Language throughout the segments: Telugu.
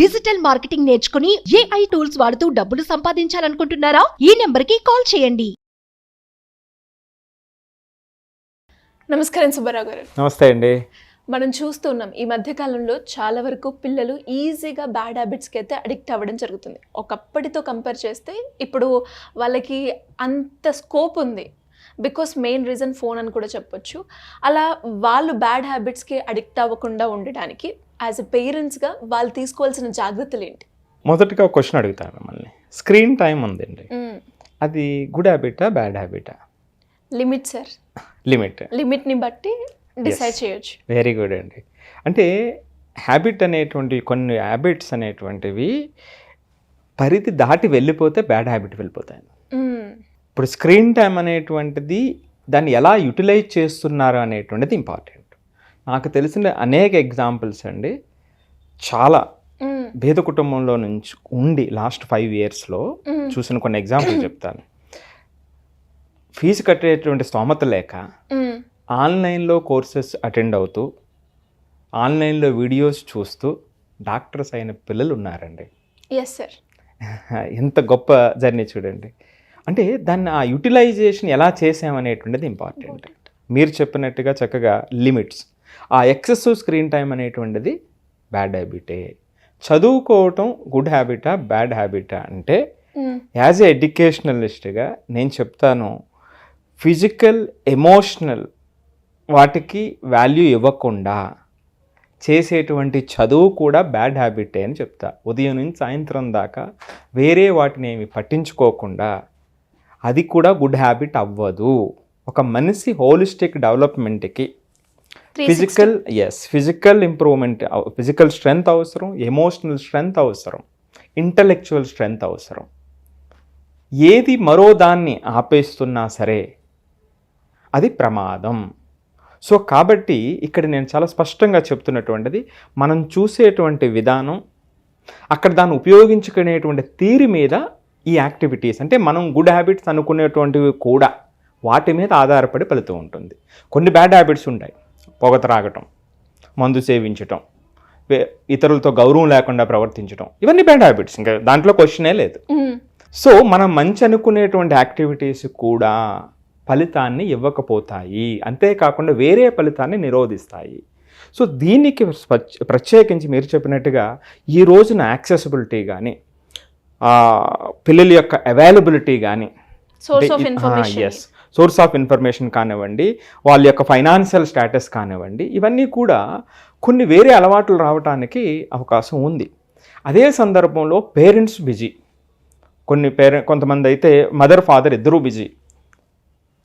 డిజిటల్ మార్కెటింగ్ నేర్చుకుని AI టూల్స్ వాడుతూ డబ్బులు సంపాదించాలనుకుంటున్నారా? ఈ నెంబర్కి కాల్ చేయండి. నమస్కారం సుబ్బారావు గారు. నమస్తే అండి. మనం చూస్తున్నాం ఈ మధ్యకాలంలో చాలా వరకు పిల్లలు ఈజీగా బ్యాడ్ హ్యాబిట్స్కి అయితే అడిక్ట్ అవ్వడం జరుగుతుంది. ఒకప్పటితో కంపేర్ చేస్తే ఇప్పుడు వాళ్ళకి అంత స్కోప్ ఉంది. బికాస్ మెయిన్ రీజన్ ఫోన్ అని కూడా చెప్పొచ్చు. అలా వాళ్ళు బ్యాడ్ హ్యాబిట్స్కి అడిక్ట్ అవ్వకుండా ఉండడానికి యాజ్ ఎ పేరెంట్స్గా వాళ్ళు తీసుకోవాల్సిన జాగ్రత్తలు ఏంటి? మొదటిగా ఒక క్వశ్చన్ అడుగుతాను మిమ్మల్ని. స్క్రీన్ టైం ఉందండి, అది గుడ్ హ్యాబిటా బ్యాడ్ హ్యాబిటా? లిమిట్ సార్, లిమిట్ని బట్టి డిసైడ్ చేయొచ్చు. వెరీ గుడ్ అండి. అంటే హ్యాబిట్ అనేటువంటి కొన్ని హ్యాబిట్స్ అనేటువంటివి పరిధి దాటి వెళ్ళిపోతే బ్యాడ్ హ్యాబిట్ వెళ్ళిపోతాయి. ఇప్పుడు స్క్రీన్ టైం అనేటువంటిది దాన్ని ఎలా యూటిలైజ్ చేస్తున్నారు అనేటువంటిది ఇంపార్టెంట్. నాకు తెలిసిన అనేక ఎగ్జాంపుల్స్ అండి, చాలా పేద కుటుంబంలో నుంచి ఉండి లాస్ట్ 5 yearsలో చూసిన కొన్ని ఎగ్జాంపుల్ చెప్తాను. ఫీజు కట్టేటువంటి స్తోమత లేక ఆన్లైన్లో కోర్సెస్ అటెండ్ అవుతూ ఆన్లైన్లో వీడియోస్ చూస్తూ డాక్టర్స్ అయిన పిల్లలు ఉన్నారండి. Yes sir. ఎంత గొప్ప జర్నీ చూడండి. అంటే దాన్ని ఆ యూటిలైజేషన్ ఎలా చేసామనేటువంటిది ఇంపార్టెంట్. మీరు చెప్పినట్టుగా చక్కగా లిమిట్స్, ఆ ఎక్సెసివ్ స్క్రీన్ టైం అనేటువంటిది బ్యాడ్ హ్యాబిటే. చదువుకోవటం గుడ్ హ్యాబిటా బ్యాడ్ హ్యాబిటా అంటే యాజ్ ఏ ఎడ్యుకేషనలిస్ట్గా నేను చెప్తాను, ఫిజికల్ ఎమోషనల్ వాటికి వాల్యూ ఇవ్వకుండా చేసేటువంటి చదువు కూడా బ్యాడ్ హ్యాబిటే అని చెప్తా. ఉదయం నుంచి సాయంత్రం దాకా వేరే వాటిని ఏమి పట్టించుకోకుండా అది కూడా గుడ్ హ్యాబిట్ అవ్వదు. ఒక మనిషి హోలిస్టిక్ డెవలప్మెంట్కి ఫిజికల్ ఇంప్రూవ్మెంట్, ఫిజికల్ స్ట్రెంగ్త్ అవసరం, ఎమోషనల్ స్ట్రెంగ్త్ అవసరం, ఇంటలెక్చువల్ స్ట్రెంగ్త్ అవసరం. ఏది మరో దాన్ని ఆపేస్తున్నా సరే అది ప్రమాదం. సో కాబట్టి ఇక్కడ నేను చాలా స్పష్టంగా చెప్తున్నటువంటిది, మనం చూసేటువంటి విధానం, అక్కడ దాన్ని ఉపయోగించుకునేటువంటి తీరు మీద ఈ యాక్టివిటీస్, అంటే మనం గుడ్ హ్యాబిట్స్ అనుకునేటువంటివి కూడా వాటి మీద ఆధారపడి ఫలితం ఉంటుంది. కొన్ని బ్యాడ్ హ్యాబిట్స్ ఉంటాయి, పొగ త్రాగటం, మందు సేవించటం, ఇతరులతో గౌరవం లేకుండా ప్రవర్తించడం, ఇవన్నీ బ్యాడ్ హ్యాబిట్స్, ఇంకా దాంట్లో క్వశ్చనే లేదు. సో మనం మంచి అనుకునేటువంటి యాక్టివిటీస్ కూడా ఫలితాన్ని ఇవ్వకపోతాయి, అంతేకాకుండా వేరే ఫలితాన్ని నిరోధిస్తాయి. సో దీనికి ప్రత్యేకించి మీరు చెప్పినట్టుగా ఈ రోజున యాక్సెసిబిలిటీ కానీ, పిల్లల యొక్క అవైలబిలిటీ కానీ, సోర్స్ ఆఫ్ ఇన్ఫర్మేషన్ కానివ్వండి, వాళ్ళ యొక్క ఫైనాన్షియల్ స్టేటస్ కానివ్వండి, ఇవన్నీ కూడా కొన్ని వేరే అలవాట్లు రావడానికి అవకాశం ఉంది. అదే సందర్భంలో పేరెంట్స్ బిజీ, కొంతమంది అయితే మదర్ ఫాదర్ ఇద్దరూ బిజీ,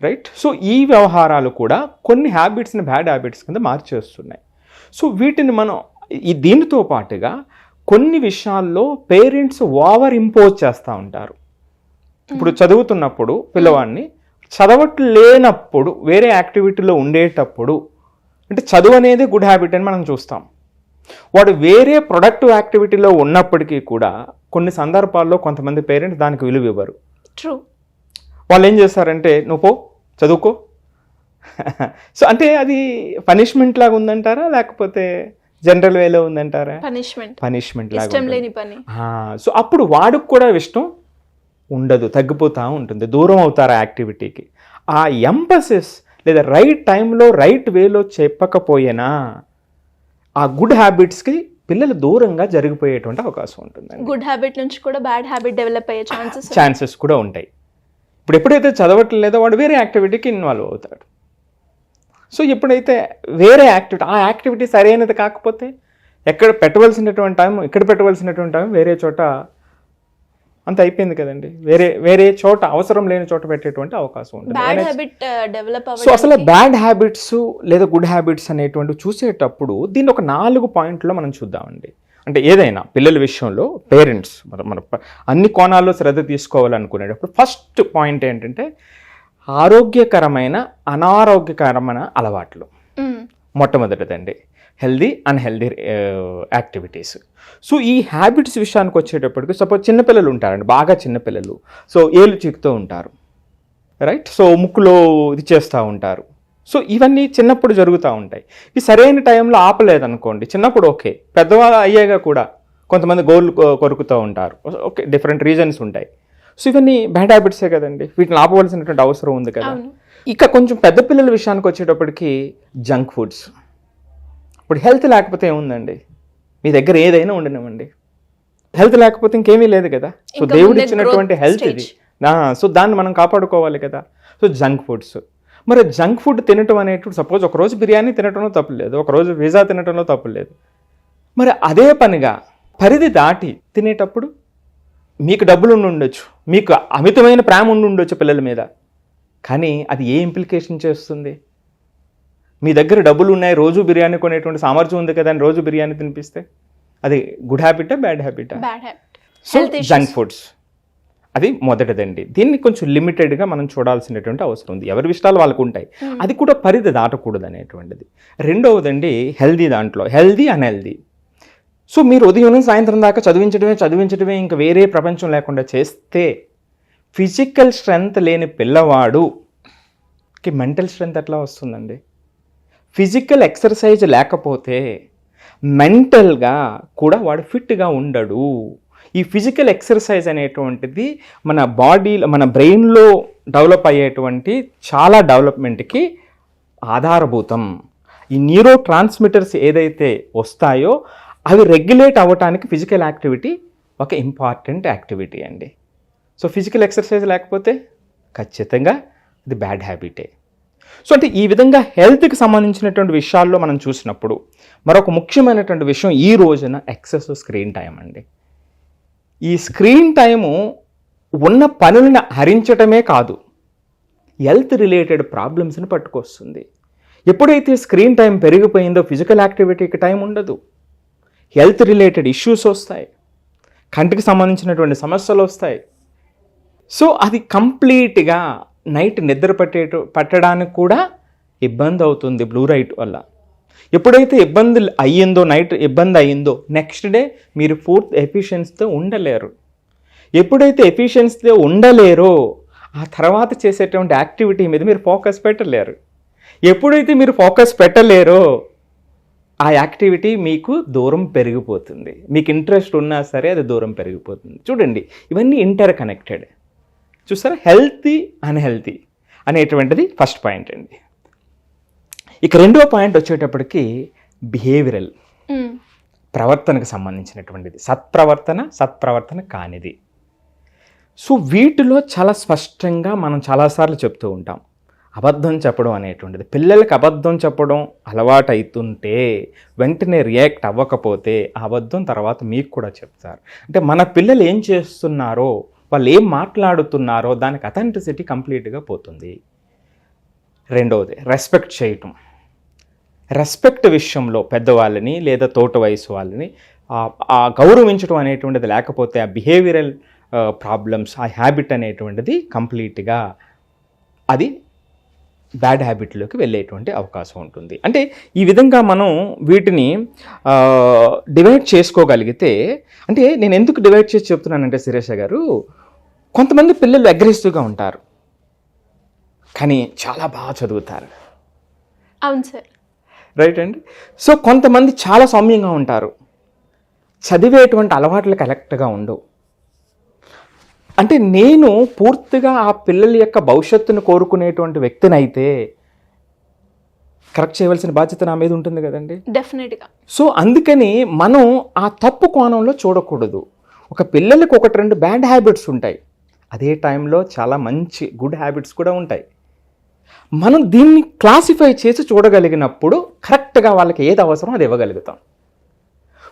రైట్? సో ఈ వ్యవహారాలు కూడా కొన్ని హ్యాబిట్స్ని బ్యాడ్ హ్యాబిట్స్ కింద మార్చేస్తున్నాయి. సో వీటిని మనం దీనితో పాటుగా కొన్ని విషయాల్లో పేరెంట్స్ ఓవర్ ఇంపోజ్ చేస్తూ ఉంటారు. ఇప్పుడు చదువుతున్నప్పుడు పిల్లవాడిని చదవట్లేనప్పుడు వేరే యాక్టివిటీలో ఉండేటప్పుడు, అంటే చదువు అనేది గుడ్ హ్యాబిట్ అని మనం చూస్తాం. వాడు వేరే ప్రొడక్టివ్ యాక్టివిటీలో ఉన్నప్పటికీ కూడా కొన్ని సందర్భాల్లో కొంతమంది పేరెంట్స్ దానికి విలువ ఇవ్వరు. ట్రూ. వాళ్ళు ఏం చేస్తారంటే, నువ్వు పో చదువుకో. సో అంటే అది పనిష్మెంట్ లాగా ఉందంటారా, లేకపోతే జనరల్ వేలో ఉందంటారా? పనిష్మెంట్ లాగా. సో అప్పుడు వాడికి కూడా ఇష్టం ఉండదు, తగ్గిపోతూ ఉంటుంది, దూరం అవుతారు ఆ యాక్టివిటీకి. ఆ ఎంపసిస్ లేదా రైట్ టైంలో రైట్ వేలో చెప్పకపోయినా ఆ గుడ్ హ్యాబిట్స్కి పిల్లలు దూరంగా జరిగిపోయేటువంటి అవకాశం ఉంటుంది. గుడ్ హ్యాబిట్ నుంచి కూడా బ్యాడ్ హ్యాబిట్ డెవలప్ అయ్యే ఛాన్సెస్ కూడా ఉంటాయి. ఇప్పుడు ఎప్పుడైతే చదవట్లేదో వాడు వేరే యాక్టివిటీకి ఇన్వాల్వ్ అవుతాడు. సో ఎప్పుడైతే వేరే ఆ యాక్టివిటీ సరైనది కాకపోతే ఎక్కడ పెట్టవలసినటువంటి టైం ఇక్కడ పెట్టవలసినటువంటి టైం వేరే చోట, అంత అయిపోయింది కదండి. వేరే చోట, అవసరం లేని చోట పెట్టేటువంటి అవకాశం ఉంటుంది. సో అసలు బ్యాడ్ హ్యాబిట్స్ లేదా గుడ్ హ్యాబిట్స్ అనేటువంటి చూసేటప్పుడు దీన్ని ఒక 4 పాయింట్లో మనం చూద్దామండి. అంటే ఏదైనా పిల్లల విషయంలో పేరెంట్స్ మన అన్ని కోణాల్లో శ్రద్ధ తీసుకోవాలనుకునేటప్పుడు ఫస్ట్ పాయింట్ ఏంటంటే ఆరోగ్యకరమైన అనారోగ్యకరమైన అలవాట్లు. మొట్టమొదటిదండి హెల్దీ అన్హెల్దీ యాక్టివిటీస్. సో ఈ హ్యాబిట్స్ విషయానికి వచ్చేటప్పటికి సపోజ్ చిన్నపిల్లలు ఉంటారండి, బాగా చిన్నపిల్లలు. సో ఏళ్ళు చిక్కుతూ ఉంటారు, రైట్? సో ముక్కులో ఇది చేస్తూ ఉంటారు. సో ఇవన్నీ చిన్నప్పుడు జరుగుతూ ఉంటాయి. ఈ సరైన టైంలో ఆపలేదనుకోండి, చిన్నప్పుడు ఓకే, పెద్దవాళ్ళు అయ్యాక కూడా కొంతమంది గోల్డ్ కొరుకుతూ ఉంటారు. ఓకే, డిఫరెంట్ రీజన్స్ ఉంటాయి. సో ఇవన్నీ బ్యాడ్ హ్యాబిట్సే కదండి, వీటిని ఆపవలసినటువంటి అవసరం ఉంది కదా. ఇక కొంచెం పెద్ద పిల్లల విషయానికి వచ్చేటప్పటికి జంక్ ఫుడ్స్. ఇప్పుడు హెల్త్ లేకపోతే ఏముందండి, మీ దగ్గర ఏదైనా ఉండనివ్వండి, హెల్త్ లేకపోతే ఇంకేమీ లేదు కదా. సో దేవుడు ఇచ్చినటువంటి హెల్త్ ఇది, సో దాన్ని మనం కాపాడుకోవాలి కదా. సో జంక్ ఫుడ్స్, మరి జంక్ ఫుడ్ తినటం అనేటువంటి, సపోజ్ ఒకరోజు బిర్యానీ తినటంలో తప్పు లేదు, ఒకరోజు పిజ్జా తినటంలో తప్పు లేదు. మరి అదే పనిగా పరిధి దాటి తినేటప్పుడు మీకు డబ్బులు ఉండొచ్చు, మీకు అమితమైన ప్రేమ ఉండొచ్చు పిల్లల మీద, కానీ అది ఏ ఇంప్లికేషన్ చేస్తుంది? మీ దగ్గర డబ్బులు ఉన్నాయి, రోజు బిర్యానీ కొనేటువంటి సామర్థ్యం ఉంది కదా అని రోజు బిర్యానీ తినిపిస్తే అది గుడ్ హ్యాబిటా బ్యాడ్ హ్యాబిటా? సో జంక్ ఫుడ్స్ అది మొదటిదండి. దీన్ని కొంచెం లిమిటెడ్గా మనం చూడాల్సినటువంటి అవసరం ఉంది. ఎవరి ఇష్టాలు వాళ్ళకు ఉంటాయి, అది కూడా పరిధి దాటకూడదు అనేటువంటిది. రెండవదండి హెల్దీ, దాంట్లో హెల్దీ అన్హెల్దీ. సో మీరు ఉదయం నుంచి సాయంత్రం దాకా చదివించడమే ఇంకా వేరే ప్రపంచం లేకుండా చేస్తే ఫిజికల్ స్ట్రెంగ్త్ లేని పిల్లవాడుకి మెంటల్ స్ట్రెంగ్త్ ఎట్లా వస్తుందండి? ఫిజికల్ ఎక్సర్సైజ్ లేకపోతే మెంటల్గా కూడా వాడు ఫిట్గా ఉండడు. ఈ ఫిజికల్ ఎక్సర్సైజ్ అనేటువంటిది మన బాడీలో, మన బ్రెయిన్లో డెవలప్ అయ్యేటువంటి చాలా డెవలప్మెంట్కి ఆధారభూతం. ఈ న్యూరో ట్రాన్స్మిటర్స్ ఏదైతే వస్తాయో అవి రెగ్యులేట్ అవ్వటానికి ఫిజికల్ యాక్టివిటీ ఒక ఇంపార్టెంట్ యాక్టివిటీ అండి. సో ఫిజికల్ ఎక్సర్సైజ్ లేకపోతే ఖచ్చితంగా అది బ్యాడ్ హ్యాబిటే. సో అంటే ఈ విధంగా హెల్త్కి సంబంధించినటువంటి విషయాల్లో మనం చూసినప్పుడు మరొక ముఖ్యమైనటువంటి విషయం ఈ రోజున ఎక్సెస్ స్క్రీన్ టైం అండి. ఈ స్క్రీన్ టైము ఉన్న పనులను హరించటమే కాదు, హెల్త్ రిలేటెడ్ ప్రాబ్లమ్స్ని పట్టుకొస్తుంది. ఎప్పుడైతే స్క్రీన్ టైం పెరిగిపోయిందో ఫిజికల్ యాక్టివిటీకి టైం ఉండదు, హెల్త్ రిలేటెడ్ ఇష్యూస్ వస్తాయి, కంటికి సంబంధించినటువంటి సమస్యలు వస్తాయి. సో అది కంప్లీట్గా నైట్ నిద్ర పట్టడానికి కూడా ఇబ్బంది అవుతుంది బ్లూ లైట్ వల్ల. ఎప్పుడైతే నైట్ ఇబ్బంది అయ్యిందో నెక్స్ట్ డే మీరు పూర్తి ఎఫిషియన్సీతో ఉండలేరు. ఎప్పుడైతే ఎఫిషియన్సీతో ఉండలేరో ఆ తర్వాత చేసేటువంటి యాక్టివిటీ మీద మీరు ఫోకస్ పెట్టలేరు. ఎప్పుడైతే మీరు ఫోకస్ పెట్టలేరో ఆ యాక్టివిటీ మీకు దూరం పెరిగిపోతుంది. మీకు ఇంట్రెస్ట్ ఉన్నా సరే అది దూరం పెరిగిపోతుంది. చూడండి, ఇవన్నీ ఇంటర్ కనెక్టెడ్. చూసారా, హెల్తీ అన్హెల్తీ అనేటువంటిది ఫస్ట్ పాయింట్ అండి. ఇక రెండో పాయింట్ వచ్చేటప్పటికి బిహేవియరల్, ప్రవర్తనకు సంబంధించినటువంటిది. సత్ప్రవర్తన కానిది. సో వీటిలో చాలా స్పష్టంగా మనం చాలాసార్లు చెప్తూ ఉంటాం, అబద్ధం చెప్పడం అనేటువంటిది. పిల్లలకి అబద్ధం చెప్పడం అలవాటు అవుతుంటే వెంటనే రియాక్ట్ అవ్వకపోతే ఆ అబద్ధం తర్వాత మీకు కూడా చెప్తారు. అంటే మన పిల్లలు ఏం చేస్తున్నారో, వాళ్ళు ఏం మాట్లాడుతున్నారో దానికి అథెంటిసిటీ కంప్లీట్గా పోతుంది. రెండవది రెస్పెక్ట్ చేయటం. రెస్పెక్ట్ విషయంలో పెద్దవాళ్ళని లేదా తోట వయసు వాళ్ళని ఆ గౌరవించడం అనేటువంటిది లేకపోతే ఆ బిహేవియరల్ ప్రాబ్లమ్స్, ఆ హ్యాబిట్ అనేటువంటిది కంప్లీట్గా అది బ్యాడ్ హ్యాబిట్లోకి వెళ్ళేటువంటి అవకాశం ఉంటుంది. అంటే ఈ విధంగా మనం వీటిని డివైడ్ చేసుకోగలిగితే, అంటే నేను ఎందుకు డివైడ్ చేసి చెప్తున్నానంటే శిరీష గారు, కొంతమంది పిల్లలు అగ్రెసివ్గా ఉంటారు కానీ చాలా బాగా చదువుతారు. అవును సార్, రైట్ అండి. సో కొంతమంది చాలా సౌమ్యంగా ఉంటారు, చదివేటువంటి అలవాట్లు కరెక్ట్గా ఉండవు. అంటే నేను పూర్తిగా ఆ పిల్లల యొక్క భవిష్యత్తును కోరుకునేటువంటి వ్యక్తిని అయితే కరెక్ట్ చేయవలసిన బాధ్యత నా మీద ఉంటుంది కదండి, డెఫినెట్గా. సో అందుకని మనం ఆ తప్పు కోణంలో చూడకూడదు. ఒక పిల్లలకు 1-2 బ్యాడ్ హ్యాబిట్స్ ఉంటాయి, అదే టైంలో చాలా మంచి గుడ్ హ్యాబిట్స్ కూడా ఉంటాయి. మనం దీన్ని క్లాసిఫై చేసి చూడగలిగినప్పుడు కరెక్ట్గా వాళ్ళకి ఏది అవసరం అది ఇవ్వగలుగుతాం.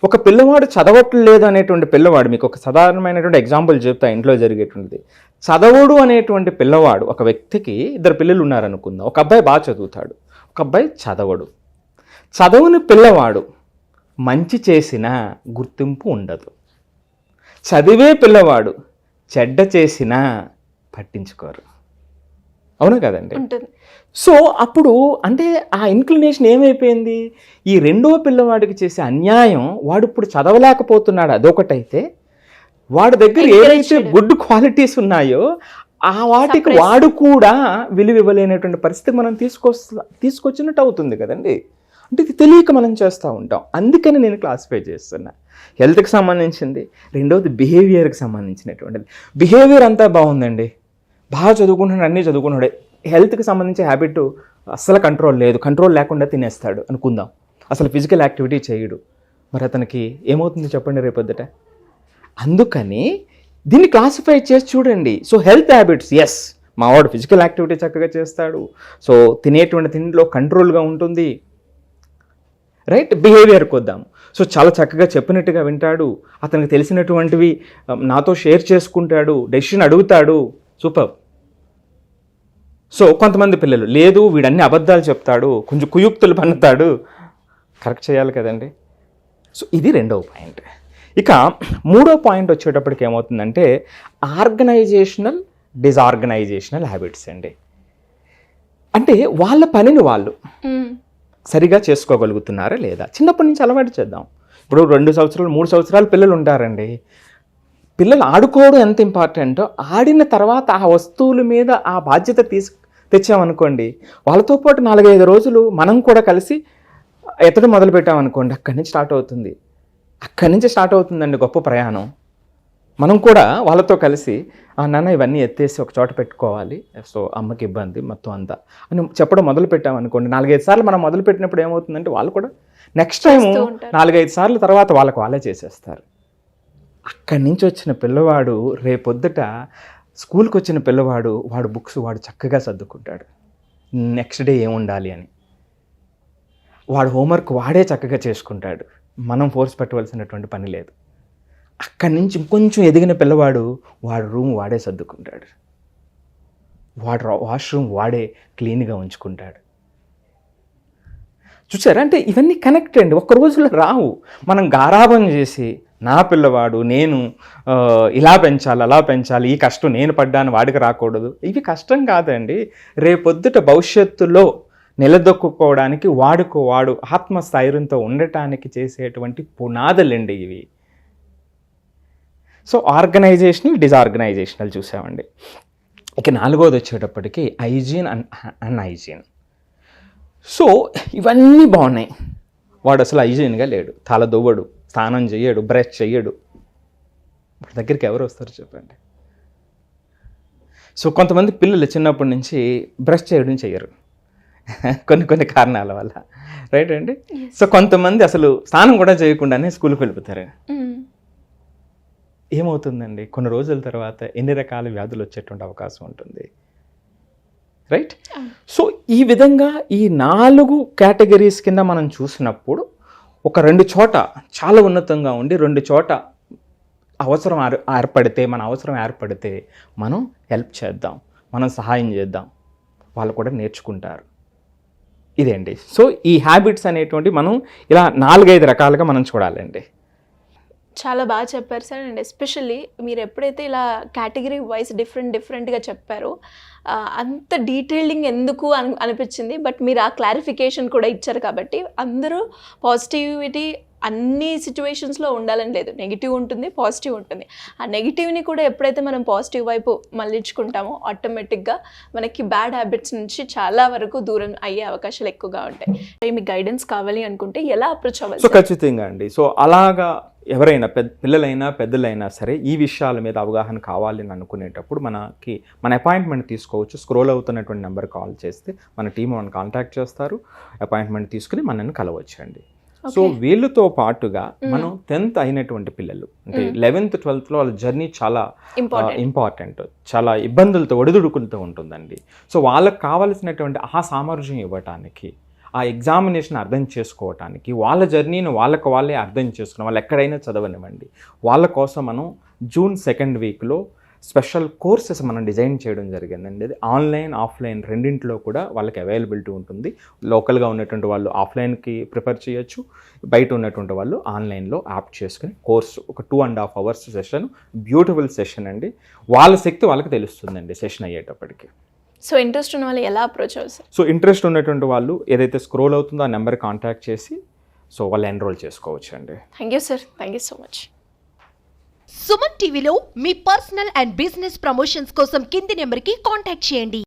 ఒక పిల్లవాడు చదవట్లేదు అనేటువంటి పిల్లవాడు, మీకు ఒక సాధారణమైనటువంటి ఎగ్జాంపుల్ చెప్తా ఇంట్లో జరిగేటువంటిది. చదవడు అనేటువంటి పిల్లవాడు, ఒక వ్యక్తికి 2 పిల్లలు ఉన్నారనుకుందాం. ఒక అబ్బాయి బాగా చదువుతాడు, ఒక అబ్బాయి చదవడు. చదవని పిల్లవాడు మంచి చేసినా గుర్తింపు ఉండదు, చదివే పిల్లవాడు చెడ్డ చేసినా పట్టించుకోరు. అవునా కదండి? సో అప్పుడు అంటే ఆ ఇన్క్లినేషన్ ఏమైపోయింది, ఈ రెండో పిల్లవాడికి చేసే అన్యాయం, వాడు ఇప్పుడు చదవలేకపోతున్నాడు అదొకటైతే, వాడి దగ్గర ఏదైతే గుడ్ క్వాలిటీస్ ఉన్నాయో ఆ వాటికి వాడు కూడా విలువ ఇవ్వలేనటువంటి పరిస్థితికి మనం తీసుకొచ్చినట్టు అవుతుంది కదండి. అంటే ఇది తెలియక మనం చేస్తూ ఉంటాం. అందుకని నేను క్లాసిఫై చేస్తున్నా. హెల్త్కి సంబంధించింది, రెండవది బిహేవియర్కి సంబంధించినటువంటిది. బిహేవియర్ అంతా బాగుందండి, బాగా చదువుకుంటున్నాడు, అన్నీ చదువుకున్నాడు, హెల్త్కి సంబంధించి హ్యాబిట్ అస్సలు కంట్రోల్ లేదు, కంట్రోల్ లేకుండా తినేస్తాడు అనుకుందాం, అసలు ఫిజికల్ యాక్టివిటీ చేయడు, మరి అతనికి ఏమవుతుంది చెప్పండి రేపొద్దుట. అందుకని దీన్ని క్లాసిఫై చేసి చూడండి. సో హెల్త్ హ్యాబిట్స్, ఎస్ మావాడు ఫిజికల్ యాక్టివిటీ చక్కగా చేస్తాడు, సో తినేటువంటి తిండిలో కంట్రోల్గా ఉంటుంది, రైట్. బిహేవియర్కి వద్దాం. సో చాలా చక్కగా చెప్పినట్టుగా వింటాడు, అతనికి తెలిసినటువంటివి నాతో షేర్ చేసుకుంటాడు, డెసిషన్ అడుగుతాడు, సూపర్. సో కొంతమంది పిల్లలు లేదు వీడన్ని అబద్ధాలు చెప్తాడు, కొంచెం కుయుక్తులు పన్నుతాడు, కరెక్ట్ చేయాలి కదండి. సో ఇది రెండవ పాయింట్. ఇక మూడో పాయింట్ వచ్చేటప్పటికి ఏమవుతుందంటే ఆర్గనైజేషనల్ డిజార్గనైజేషనల్ హ్యాబిట్స్ అండి. అంటే వాళ్ళ పనిని వాళ్ళు సరిగా చేసుకోగలుగుతున్నారా లేదా, చిన్నప్పటి నుంచి అలవాటు చేద్దాం. ఇప్పుడు 2 సంవత్సరాలు 3 సంవత్సరాలు పిల్లలు ఉంటారండి, పిల్లలు ఆడుకోవడం ఎంత ఇంపార్టెంటో ఆడిన తర్వాత ఆ వస్తువుల మీద ఆ బాధ్యత తెచ్చామనుకోండి, వాళ్ళతో పాటు 4-5 రోజులు మనం కూడా కలిసి ఎత్తడం మొదలు పెట్టామనుకోండి, అక్కడి నుంచి స్టార్ట్ అవుతుందండి గొప్ప ప్రయాణం. మనం కూడా వాళ్ళతో కలిసి నాన్న ఇవన్నీ ఎత్తేసి ఒక చోట పెట్టుకోవాలి, సో అమ్మకి ఇబ్బంది మొత్తం అంతా అని చెప్పడం మొదలు పెట్టామనుకోండి, 4-5 సార్లు మనం మొదలు పెట్టినప్పుడు ఏమవుతుందంటే వాళ్ళు కూడా నెక్స్ట్ టైం 4-5 సార్లు తర్వాత వాళ్ళే చేసేస్తారు. అక్కడి నుంచి వచ్చిన పిల్లవాడు రేపొద్దుట స్కూల్కి వచ్చిన పిల్లవాడు వాడు బుక్స్ వాడు చక్కగా సర్దుకుంటాడు, నెక్స్ట్ డే ఏముండాలి అని, వాడు హోంవర్క్ వాడే చక్కగా చేసుకుంటాడు, మనం ఫోర్స్ పెట్టవలసినటువంటి పని లేదు. అక్కడి నుంచి ఇంకొంచెం ఎదిగిన పిల్లవాడు వాడు రూమ్ వాడే సర్దుకుంటాడు, వాడు వాష్రూమ్ వాడే క్లీన్గా ఉంచుకుంటాడు. చూసారా, అంటే ఇవన్నీ కనెక్ట్ అండి, ఒక్క రోజులో రావు. మనం గారాబం చేసి నా పిల్లవాడు నేను ఇలా పెంచాలి అలా పెంచాలి, ఈ కష్టం నేను పడ్డాను వాడికి రాకూడదు, ఇవి కష్టం కాదండి. రేపొద్దుట భవిష్యత్తులో నిలదొక్కుకోవడానికి వాడు ఆత్మస్థైర్యంతో ఉండటానికి చేసేటువంటి పునాదులండి ఇవి. సో ఆర్గనైజేషనల్ డిజార్గనైజేషనల్ చూసామండి. ఇక 4వది వచ్చేటప్పటికి హైజీన్ అండ్ అన్హైజీన్. సో ఇవన్నీ బాగున్నాయి, వాడు అసలు హైజీన్గా లేడు, తల దువ్వడు, స్నానం చేయడు, బ్రష్ చేయడు, వాడి దగ్గరికి ఎవరు వస్తారు చెప్పండి. సో కొంతమంది పిల్లలు చిన్నప్పటి నుంచి బ్రష్ చేయడం చేయరు కొన్ని కారణాల వల్ల, రైట్ అండి. సో కొంతమంది అసలు స్నానం కూడా చేయకుండానే స్కూల్కి వెళ్ళిపోతారు. ఏమవుతుందండి, కొన్ని రోజుల తర్వాత ఎన్ని రకాల వ్యాధులు వచ్చేటువంటి అవకాశం ఉంటుంది, రైట్. సో ఈ విధంగా ఈ 4 కేటగిరీస్ కింద మనం చూసినప్పుడు ఒక 2 చోట చాలా ఉన్నతంగా ఉండి 2 చోట అవసరం ఏర్పడితే మనం హెల్ప్ చేద్దాం, మనం సహాయం చేద్దాం, వాళ్ళు కూడా నేర్చుకుంటారు. ఇదేంటి. సో ఈ హ్యాబిట్స్ అనేటువంటి మనం ఇలా 4-5 రకాలుగా మనం చూడాలండి. చాలా బాగా చెప్పారు సార్. అండ్ ఎస్పెషల్లీ మీరు ఎప్పుడైతే ఇలా కేటగిరీ వైజ్ డిఫరెంట్గా చెప్పారో అంత డీటెయిలింగ్ ఎందుకు అనిపించింది. బట్ మీరు ఆ క్లారిఫికేషన్ కూడా ఇచ్చారు కాబట్టి అందరూ పాజిటివిటీ అన్ని సిచ్యువేషన్స్లో ఉండాలని లేదు, నెగిటివ్ ఉంటుంది, పాజిటివ్ ఉంటుంది. ఆ నెగిటివ్ని కూడా ఎప్పుడైతే మనం పాజిటివ్ వైపు మళ్ళించుకుంటామో ఆటోమేటిక్గా మనకి బ్యాడ్ హ్యాబిట్స్ నుంచి చాలా వరకు దూరం అయ్యే అవకాశాలు ఎక్కువగా ఉంటాయి. మీకు గైడెన్స్ కావాలి అనుకుంటే ఎలా అప్రోచ్ అవ్వాలి? సో ఖచ్చితంగా అండి. సో అలాగా ఎవరైనా పిల్లలైనా పెద్దలైనా సరే ఈ విషయాల మీద అవగాహన కావాలి అని అనుకునేటప్పుడు మన అపాయింట్మెంట్ తీసుకోవచ్చు. స్క్రోల్ అవుతున్నటువంటి నెంబర్ కాల్ చేస్తే మన టీం మనల్ని కాంటాక్ట్ చేస్తారు, అపాయింట్మెంట్ తీసుకుని మనల్ని కలవచ్చు అండి. సో వీళ్ళతో పాటుగా మనం 10th అయినటువంటి పిల్లలు అంటే 11th 12th వాళ్ళ జర్నీ చాలా ఇంపార్టెంట్, చాలా ఇబ్బందులతో ఒడిదుడుకులతో ఉంటుందండి. సో వాళ్ళకి కావాల్సినటువంటి ఆ సామర్థ్యం ఇవ్వటానికి, ఆ ఎగ్జామినేషన్ అర్థం చేసుకోవటానికి, వాళ్ళ జర్నీని వాళ్ళే అర్థం చేసుకుని వాళ్ళు ఎక్కడైనా చదవనివ్వండి, వాళ్ళ కోసం మనం June 2nd వీక్లో స్పెషల్ కోర్సెస్ మనం డిజైన్ చేయడం జరిగిందండి. అది ఆన్లైన్ ఆఫ్లైన్ రెండింటిలో కూడా వాళ్ళకి అవైలబిలిటీ ఉంటుంది. లోకల్గా ఉన్నటువంటి వాళ్ళు ఆఫ్లైన్కి ప్రిఫర్ చేయొచ్చు, బయట ఉన్నటువంటి వాళ్ళు ఆన్లైన్లో యాప్ చేసుకుని కోర్సు ఒక 2.5 hours సెషన్, బ్యూటిఫుల్ సెషన్ అండి. వాళ్ళ శక్తి వాళ్ళకి తెలుస్తుందండి సెషన్ అయ్యేటప్పటికి. సో ఇంట్రెస్ట్ ఉన్న వాళ్ళు ఎలా అప్రోచ్ అవ్వాలి? సో ఇంట్రెస్ట్ ఉన్నటువంటి వాళ్ళు ఏదైతే స్క్రోల్ అవుతుందో ఆ నెంబర్ కాంటాక్ట్ చేసి సో వాళ్ళు ఎన్రోల్ చేసుకోవచ్చు అండి. Thank you sir, thank you so much. Suman టీవీలో మీ పర్సనల్ అండ్ బిజినెస్ ప్రమోషన్స్ కోసం కింది నెంబర్కి కాంటాక్ట్ చేయండి.